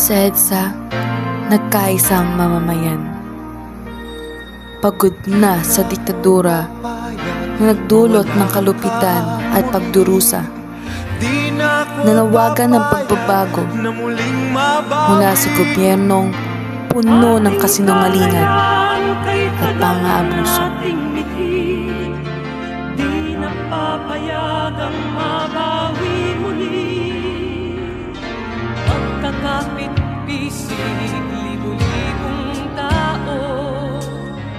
Sa EDSA, nagkaisang mamamayan. Pagod na sa diktadura na nagdulot ng kalupitan at pagdurusa. Nanawagan ng pagbabago mula sa gobyernong puno ng kasinungalingan at pang-aabuso. Di napapayagang mabawi muli. Pagkakapit-bisig, libu-libong tao.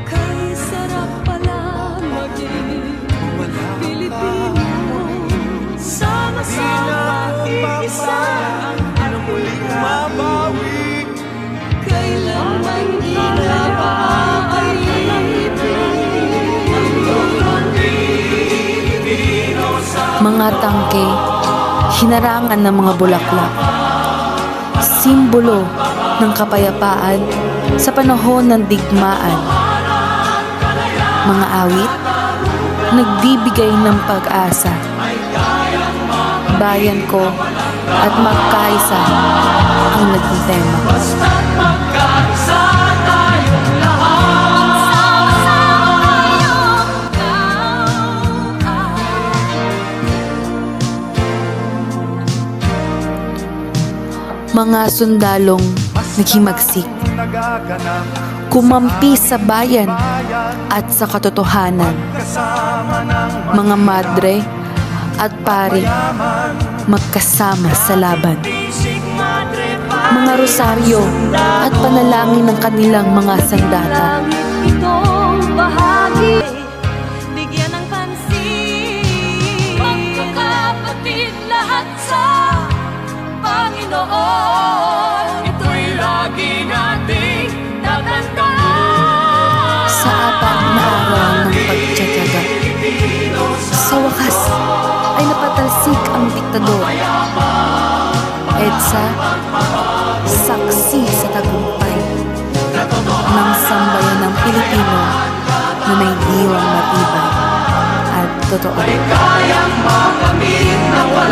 Kay sarap pala maging Pilipino. Sama-sama iisa ang muling mabawi. Kailanman di na Mga tangke, hinarangan ng mga bulaklak, simbolo ng kapayapaan sa panahon ng digmaan. Mga awit, nagbibigay ng pag-asa. Bayan ko at magkaisa ang naging tema. basta't magkaisa tayong lahat. Mga sundalong naghimagsik, kumampi sa bayan at sa katotohanan. Mga madre at pari magkasama sa laban. Mga rosaryo at panalangin ng kanilang mga sandata. Itong bahagi, bigyan ng pansin. Magkakapatid lahat sa Panginoon. Ito'y lagi nating tatandaan. Sa apat na araw ng pagtsatsaga, sa wakas ay napatalsik ang diktador. EDSA, saksi sa tagumpay ng sambayan ng Pilipino na may diwang matibay at totoo. Kayang makamit na wala